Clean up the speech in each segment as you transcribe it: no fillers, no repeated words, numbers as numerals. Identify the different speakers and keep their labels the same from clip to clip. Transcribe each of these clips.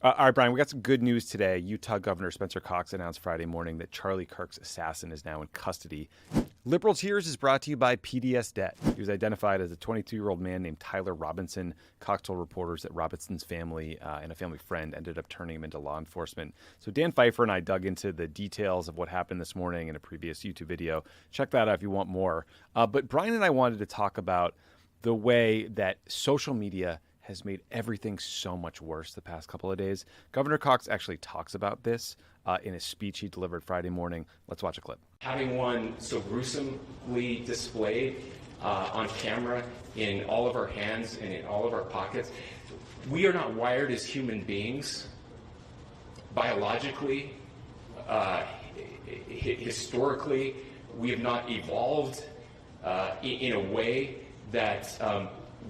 Speaker 1: All right, Brian, we got some good news today. Utah Governor Spencer Cox announced Friday morning that Charlie Kirk's assassin is now in custody. Liberal Tears is brought to you by PDS Debt. He was identified as a 22-year-old man named Tyler Robinson. Cox told reporters that Robinson's family and a family friend ended up turning him into law enforcement. So Dan Pheiffer and I dug into the details of what happened this morning in a previous YouTube video. Check that out if you want more. But Brian and I wanted to talk about the way that social media has made everything so much worse the past couple of days. Governor Cox actually talks about this in a speech he delivered Friday morning. Let's watch a clip.
Speaker 2: Having one so gruesomely displayed on camera in all of our hands and in all of our pockets, we are not wired as human beings biologically, historically. We have not evolved in a way that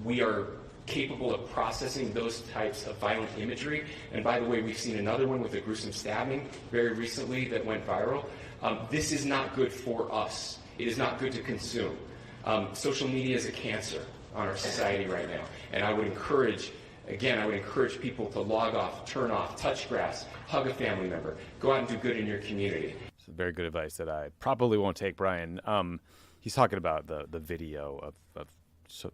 Speaker 2: we are capable of processing those types of violent imagery. And by the way, we've seen another one with a gruesome stabbing very recently that went viral. This is not good for us. It is not good to consume. Social media is a cancer on our society right now. And I would encourage people to log off, turn off, touch grass, hug a family member, go out and do good in your community.
Speaker 1: It's very good advice that I probably won't take, Brian. He's talking about the video of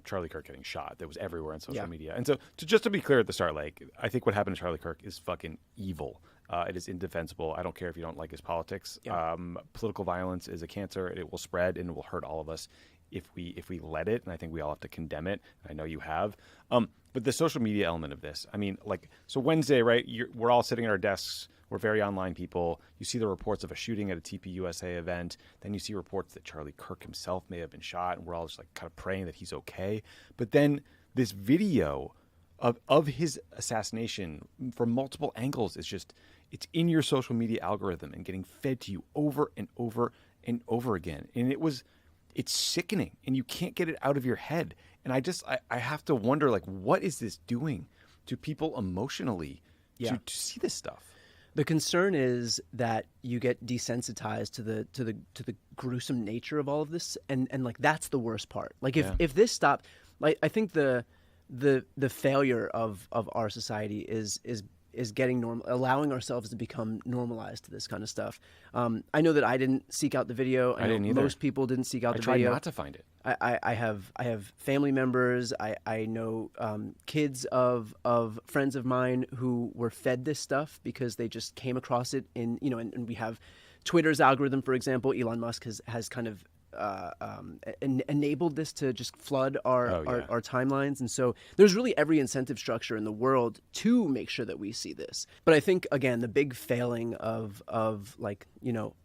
Speaker 1: Charlie Kirk getting shot that was everywhere on social media. And so just to be clear at the start, like, I think what happened to Charlie Kirk is fucking evil. It is indefensible. I don't care if you don't like his politics. Political violence is a cancer, and it will spread and it will hurt all of us if we let it. And I think we all have to condemn it. I know you have. But the social media element of this, I mean, like, so Wednesday, right? We're all sitting at our desks. We're very online people. You see the reports of a shooting at a TPUSA event. Then you see reports that Charlie Kirk himself may have been shot, and we're all just like kind of praying that he's okay. But then this video of his assassination from multiple angles is just, it's in your social media algorithm and getting fed to you over and over and over again. And it's sickening, and you can't get it out of your head. And I have to wonder, like, what is this doing to people emotionally to see this stuff?
Speaker 3: The concern is that you get desensitized to the gruesome nature of all of this, and like, that's the worst part. Like, if this stopped, like, I think the failure of our society is getting normal, allowing ourselves to become normalized to this kind of stuff. I know that I didn't seek out the video.
Speaker 1: I didn't either.
Speaker 3: Most people didn't seek out the video.
Speaker 1: I tried not to find it.
Speaker 3: I have family members. I know kids of friends of mine who were fed this stuff because they just came across it in, and we have Twitter's algorithm, for example. Elon Musk has kind of enabled this to just flood our timelines. And so there's really every incentive structure in the world to make sure that we see this. But I think, again, the big failing of like,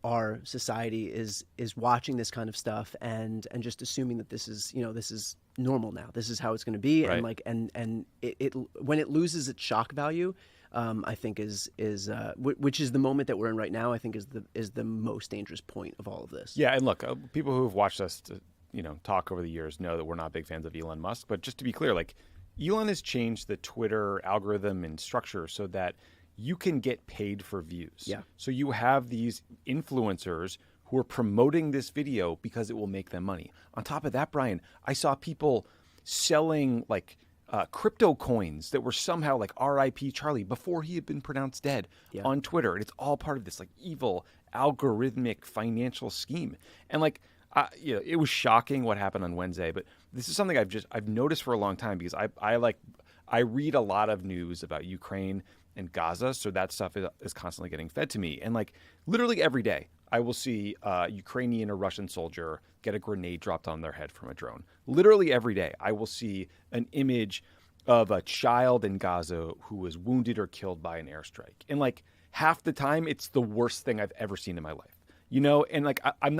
Speaker 3: our society is watching this kind of stuff and just assuming that this is normal now. This is how it's going to be.
Speaker 1: Right.
Speaker 3: And like, and it when it loses its shock value, I think which is the moment that we're in right now, I think is the most dangerous point of all of this.
Speaker 1: Yeah, and look, people who have watched us, talk over the years know that we're not big fans of Elon Musk. But just to be clear, like, Elon has changed the Twitter algorithm and structure so that you can get paid for views.
Speaker 3: Yeah.
Speaker 1: So you have these influencers who are promoting this video because it will make them money. On top of that, Brian, I saw people selling like crypto coins that were somehow like R.I.P. Charlie before he had been pronounced dead on Twitter. And it's all part of this like evil algorithmic financial scheme. And like, it was shocking what happened on Wednesday, but this is something I've noticed for a long time because I read a lot of news about Ukraine and Gaza. So that stuff is constantly getting fed to me. And like literally every day I will see a Ukrainian or Russian soldier get a grenade dropped on their head from a drone. Literally every day I will see an image of a child in Gaza who was wounded or killed by an airstrike. And like half the time it's the worst thing I've ever seen in my life, and like I'm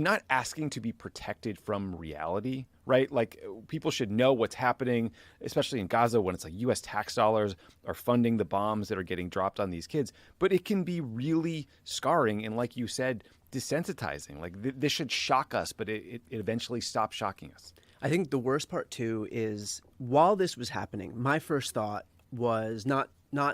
Speaker 1: not asking to be protected from reality, right? Like people should know what's happening, especially in Gaza when it's like U.S. tax dollars are funding the bombs that are getting dropped on these kids. But it can be really scarring and, like you said, desensitizing. Like this should shock us, but it eventually stops shocking us.
Speaker 3: I think the worst part too is while this was happening, my first thought was not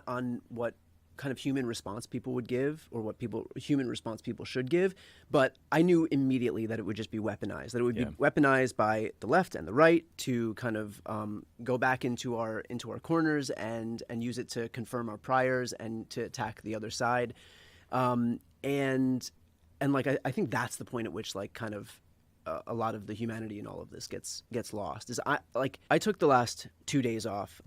Speaker 3: on what kind of human response people would give, or what human response people should give. But I knew immediately that it would just be weaponized, that it would be weaponized by the left and the right to kind of go back into our corners and use it to confirm our priors and to attack the other side. And like I think that's the point at which like kind of a lot of the humanity in all of this gets lost. Is I took the last 2 days off,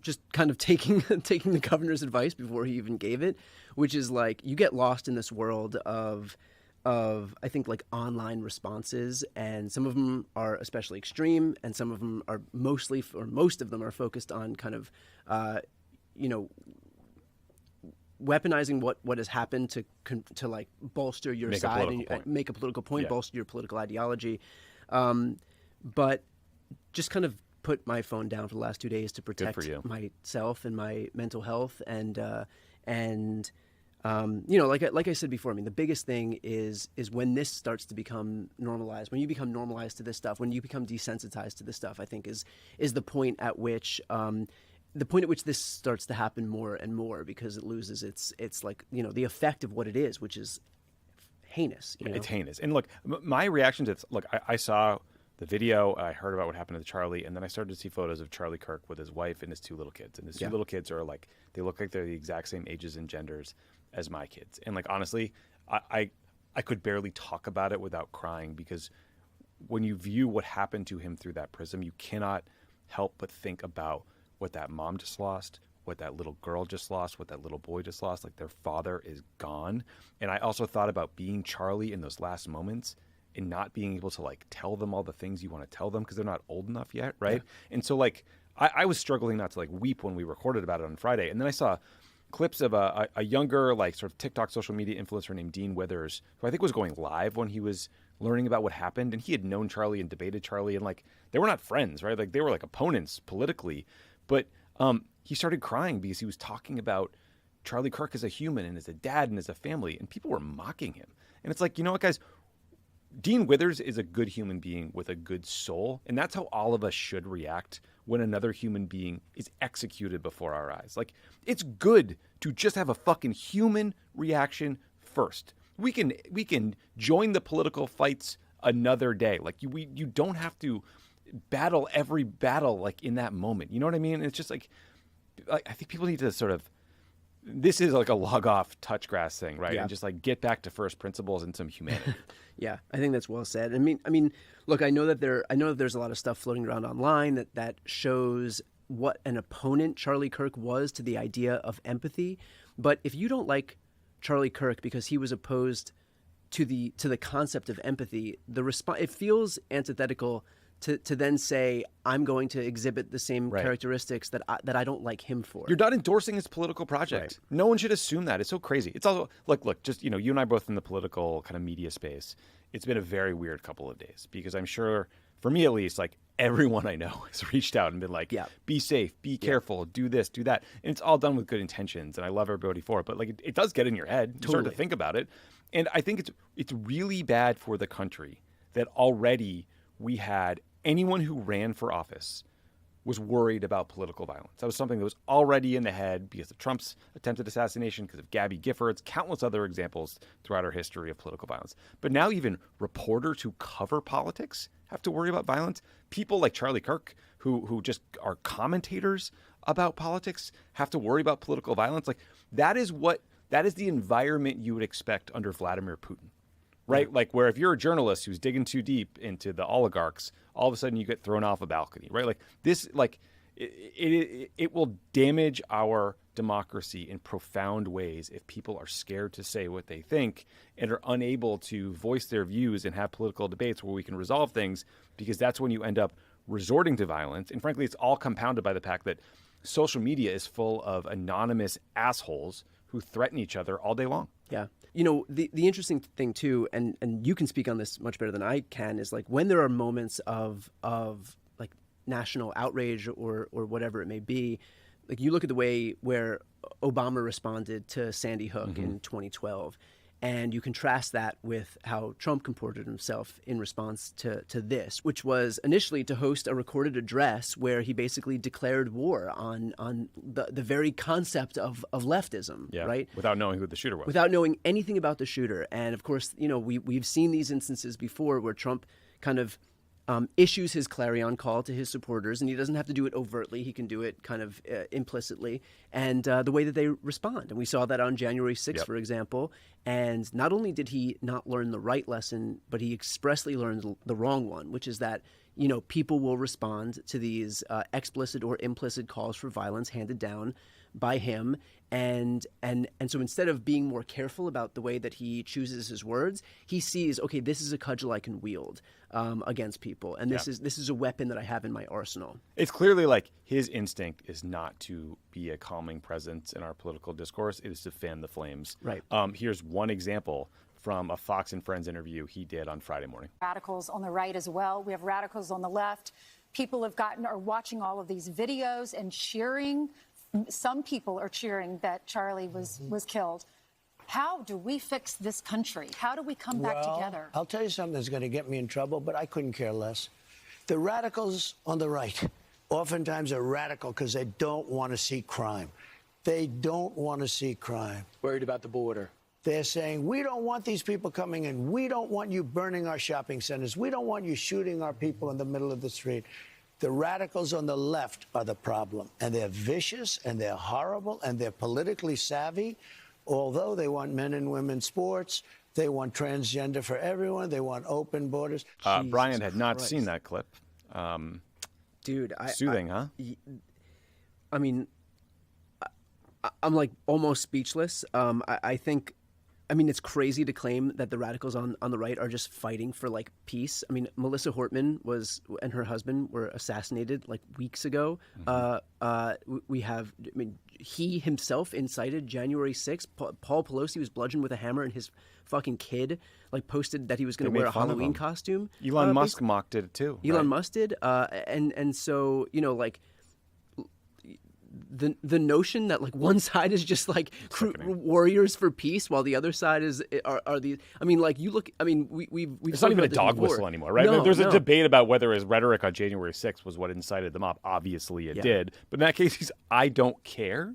Speaker 3: just kind of taking the governor's advice before he even gave it, which is like you get lost in this world of I think like online responses, and some of them are especially extreme, and some of them are most of them are focused on kind of weaponizing what has happened to like bolster your side and make a political point, bolster your political ideology. But just kind of put my phone down for the last 2 days to protect myself and my mental health. And like I said before, I mean, the biggest thing is when this starts to become normalized, when you become normalized to this stuff, when you become desensitized to this stuff, I think is the point at which this starts to happen more and more, because it loses its like, the effect of what it is, which is heinous.
Speaker 1: It's heinous. And look, my reaction to this, look, I saw the video, I heard about what happened to Charlie, and then I started to see photos of Charlie Kirk with his wife and his 2 little kids. And his 2 little kids are like, they look like they're the exact same ages and genders as my kids. And like, honestly, I could barely talk about it without crying, because when you view what happened to him through that prism, you cannot help but think about what that mom just lost, what that little girl just lost, what that little boy just lost. Like, their father is gone. And I also thought about being Charlie in those last moments and not being able to like tell them all the things you want to tell them because they're not old enough yet, right? Yeah. And so like I was struggling not to like weep when we recorded about it on Friday. And then I saw clips of a younger like sort of TikTok social media influencer named Dean Withers, who I think was going live when he was learning about what happened. And he had known Charlie and debated Charlie, and like they were not friends, right? Like they were like opponents politically. But he started crying because he was talking about Charlie Kirk as a human and as a dad and as a family, and people were mocking him. And it's like, you know what, guys? Dean Withers is a good human being with a good soul, and that's how all of us should react when another human being is executed before our eyes. Like, it's good to just have a fucking human reaction first. We can join the political fights another day. Like, you don't have to battle every battle like in that moment. You know what I mean? It's just like I think people need to sort of, this is like a log off touch grass thing, right? And just like get back to first principles and some humanity.
Speaker 3: Yeah, I think that's well said. I mean, look, I know that there's a lot of stuff floating around online that shows what an opponent Charlie Kirk was to the idea of empathy. But if you don't like Charlie Kirk because he was opposed to the concept of empathy, it feels antithetical to then say, I'm going to exhibit the same characteristics that I don't like him for.
Speaker 1: You're not endorsing his political project. Right. No one should assume that. It's so crazy. It's also, look, just, you and I both in the political kind of media space, it's been a very weird couple of days, because I'm sure, for me at least, like everyone I know has reached out and been like, be safe, be careful, do this, do that. And it's all done with good intentions, and I love everybody for it. But like, it does get in your head. You start to think about it. And I think it's really bad for the country that already we had anyone who ran for office was worried about political violence. That was something that was already in the head because of Trump's attempted assassination, because of Gabby Giffords, countless other examples throughout our history of political violence. But now even reporters who cover politics have to worry about violence. People like Charlie Kirk, who just are commentators about politics, have to worry about political violence. Like, that is the environment you would expect under Vladimir Putin. Right? Like, where if you're a journalist who's digging too deep into the oligarchs, all of a sudden you get thrown off a balcony, right? Like this, like it will damage our democracy in profound ways if people are scared to say what they think and are unable to voice their views and have political debates where we can resolve things, because that's when you end up resorting to violence. And frankly, it's all compounded by the fact that social media is full of anonymous assholes who threaten each other all day long.
Speaker 3: Yeah. The interesting thing too, and you can speak on this much better than I can, is like when there are moments of like national outrage or whatever it may be, like you look at the way where Obama responded to Sandy Hook in 2012, And you contrast that with how Trump comported himself in response to this, which was initially to host a recorded address where he basically declared war on the very concept of leftism, right?
Speaker 1: Without knowing who the shooter was.
Speaker 3: Without knowing anything about the shooter. And of course, we've seen these instances before where Trump kind of issues his clarion call to his supporters, and he doesn't have to do it overtly. He can do it kind of implicitly, and the way that they respond. And we saw that on January 6th, for example. And not only did he not learn the right lesson, but he expressly learned the wrong one, which is that, people will respond to these explicit or implicit calls for violence handed down by him. And so instead of being more careful about the way that he chooses his words, he sees, okay, this is a cudgel I can wield against people, and this is a weapon that I have in my arsenal.
Speaker 1: It's clearly like his instinct is not to be a calming presence in our political discourse; it is to fan the flames.
Speaker 3: Right.
Speaker 1: Here's one example from a Fox and Friends interview he did on Friday morning.
Speaker 4: Radicals on the right as well. We have radicals on the left. People are watching all of these videos and cheering. Some people are cheering that Charlie was killed. How do we fix this country? How do we come back together?
Speaker 5: I'll tell you something that's going to get me in trouble, but I couldn't care less. The radicals on the right oftentimes are radical because they don't want to see crime. They don't want to see crime.
Speaker 6: Worried about the border.
Speaker 5: They're saying, we don't want these people coming in. We don't want you burning our shopping centers. We don't want you shooting our people in the middle of the street. The radicals on the left are the problem, and they're vicious, and they're horrible, and they're politically savvy. Although they want men and women sports, they want transgender for everyone, they want open borders.
Speaker 1: Brian had not seen that clip.
Speaker 3: Dude,
Speaker 1: soothing, huh?
Speaker 3: I mean, I'm like almost speechless. I think, it's crazy to claim that the radicals on the right are just fighting for like peace. I mean, Melissa Hortman and her husband were assassinated like weeks ago. We have, he himself incited January 6th. Paul Pelosi was bludgeoned with a hammer, and his fucking kid like posted that he was going to wear a Halloween costume.
Speaker 1: Elon Musk mocked it too.
Speaker 3: Elon Musk did, and so like. The notion that like one side is just like warriors for peace while the other side are the you look we've
Speaker 1: it's not even a dog whistle anymore, right? There's a debate about whether his rhetoric on January 6th was what incited them up. Obviously it did, but in that case I don't care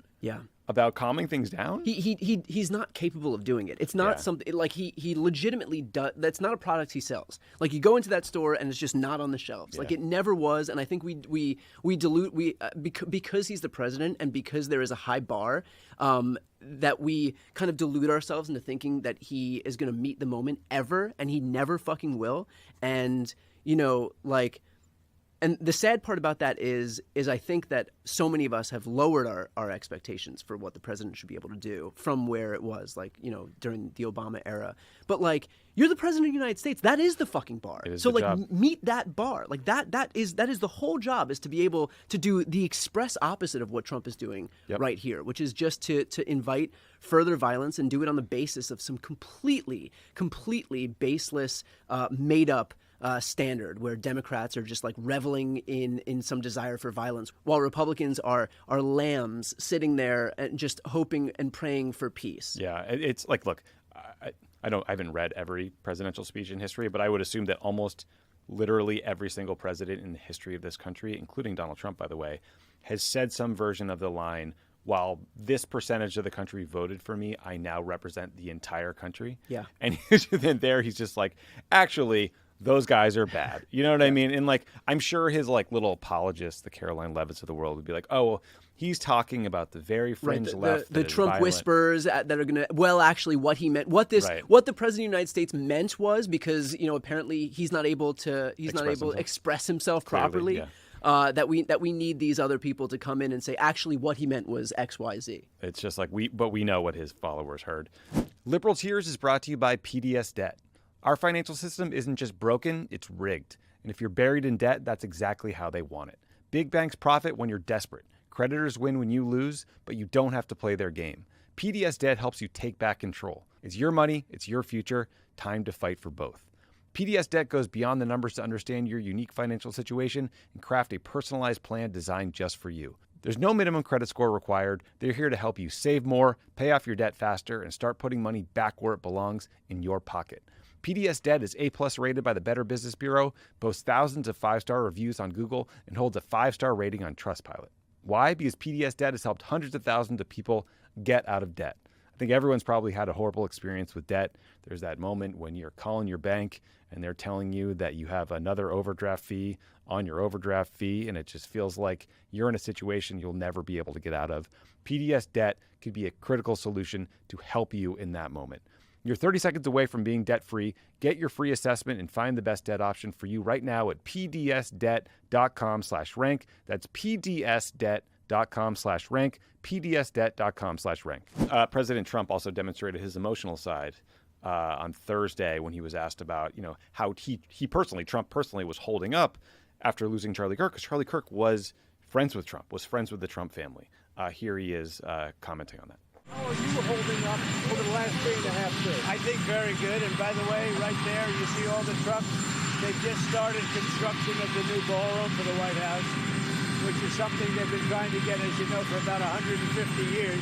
Speaker 1: about calming things down.
Speaker 3: He's not capable of doing it. It's not something like he legitimately does. That's not a product he sells. Like you go into that store and it's just not on the shelves. Like it never was. And I think we dilute because he's the president and because there is a high bar that we kind of delude ourselves into thinking that he is going to meet the moment ever, and he never fucking will. And And the sad part about that is I think that so many of us have lowered our expectations for what the president should be able to do from where it was, during the Obama era. But, you're the president of the United States. That is the fucking bar. So, meet that bar. That is the whole job, is to be able to do the express opposite of what Trump is doing right here, which is just to invite further violence and do it on the basis of some completely baseless, made-up standard where Democrats are just reveling in some desire for violence, while Republicans are lambs sitting there and just hoping and praying for peace.
Speaker 1: Yeah, it's look, I haven't read every presidential speech in history, but I would assume that almost literally every single president in the history of this country, including Donald Trump, by the way, has said some version of the line, while this percentage of the country voted for me, I now represent the entire country. Yeah. And then he's just like, actually, those guys are bad. You know what I mean? And I'm sure his little apologists, the Caroline Lovitz of the world, would be like, oh, well, he's talking about the very fringe left.
Speaker 3: The Trump whisperers that are going to, actually what he meant, what the president of the United States meant was, because, apparently he's not able to express himself properly. That we need these other people to come in and say, actually, what he meant was X, Y, Z.
Speaker 1: It's just but we know what his followers heard. Liberal Tears is brought to you by PDS Debt. Our financial system isn't just broken, it's rigged. And if you're buried in debt, that's exactly how they want it. Big banks profit when you're desperate. Creditors win when you lose, but you don't have to play their game. PDS Debt helps you take back control. It's your money, it's your future. Time to fight for both. PDS Debt goes beyond the numbers to understand your unique financial situation and craft a personalized plan designed just for you. There's no minimum credit score required. They're here to help you save more, pay off your debt faster, and start putting money back where it belongs, in your pocket. PDS Debt is A+ rated by the Better Business Bureau, boasts thousands of 5-star reviews on Google, and holds a 5-star rating on Trustpilot. Why? Because PDS Debt has helped hundreds of thousands of people get out of debt. I think everyone's probably had a horrible experience with debt. There's that moment when you're calling your bank and they're telling you that you have another overdraft fee on your overdraft fee, and it just feels like you're in a situation you'll never be able to get out of. PDS Debt could be a critical solution to help you in that moment. You're 30 seconds away from being debt-free. Get your free assessment and find the best debt option for you right now at pdsdebt.com/rank. That's pdsdebt.com/rank, pdsdebt.com/rank. President Trump also demonstrated his emotional side on Thursday when he was asked about, how Trump personally was holding up after losing Charlie Kirk, because Charlie Kirk was friends with Trump, was friends with the Trump family. Here he is commenting on that.
Speaker 6: How are you holding up over the last 3.5 years?
Speaker 5: I think very good. And by the way, right there, you see all the trucks. They've just started construction of the new ballroom for the White House, which is something they've been trying to get, as you know, for about 150 years.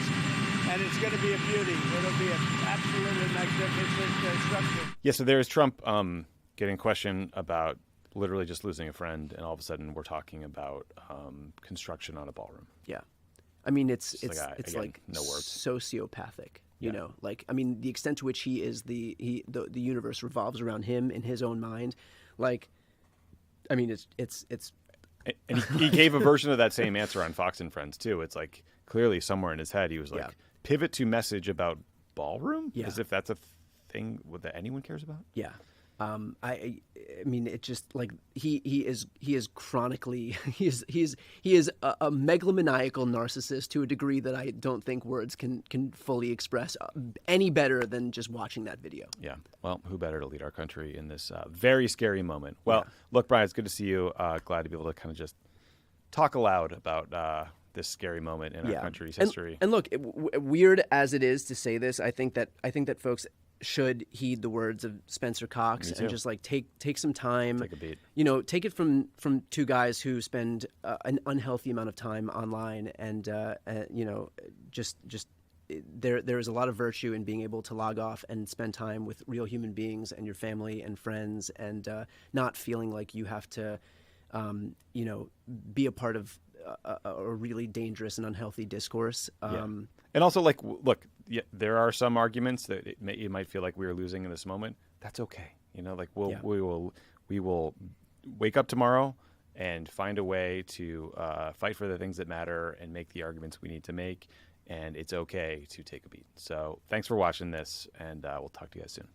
Speaker 5: And it's going to be a beauty. It'll be an absolutely magnificent structure.
Speaker 1: Yeah, so there's Trump getting a question about literally just losing a friend, and all of a sudden we're talking about construction on a ballroom.
Speaker 3: Yeah. I mean, it's
Speaker 1: again, no words.
Speaker 3: Sociopathic, you
Speaker 1: Yeah.
Speaker 3: know, like, I mean, the extent to which he is the universe revolves around him in his own mind. Like, I mean, it's
Speaker 1: And he gave a version of that same answer on Fox and Friends too. It's like clearly somewhere in his head he was like, pivot to message about ballroom, as if that's a thing that anyone cares about.
Speaker 3: Yeah. I mean, it just like he is chronically he is a megalomaniacal narcissist to a degree that I don't think words can fully express any better than just watching that video.
Speaker 1: Yeah. Well, who better to lead our country in this very scary moment? Well, look, Brian, it's good to see you. Glad to be able to kind of just talk aloud about this scary moment in our country's history.
Speaker 3: And look, weird as it is to say this, I think that folks should heed the words of Spencer Cox and just like take some time.
Speaker 1: Take a beat.
Speaker 3: Take it from two guys who spend an unhealthy amount of time online, and just there is a lot of virtue in being able to log off and spend time with real human beings and your family and friends, and not feeling like you have to be a part of a really dangerous and unhealthy discourse.
Speaker 1: And also, like, look, there are some arguments that you might feel like we are losing in this moment. That's okay. We will wake up tomorrow and find a way to fight for the things that matter and make the arguments we need to make. And it's okay to take a beat. So thanks for watching this, and we'll talk to you guys soon.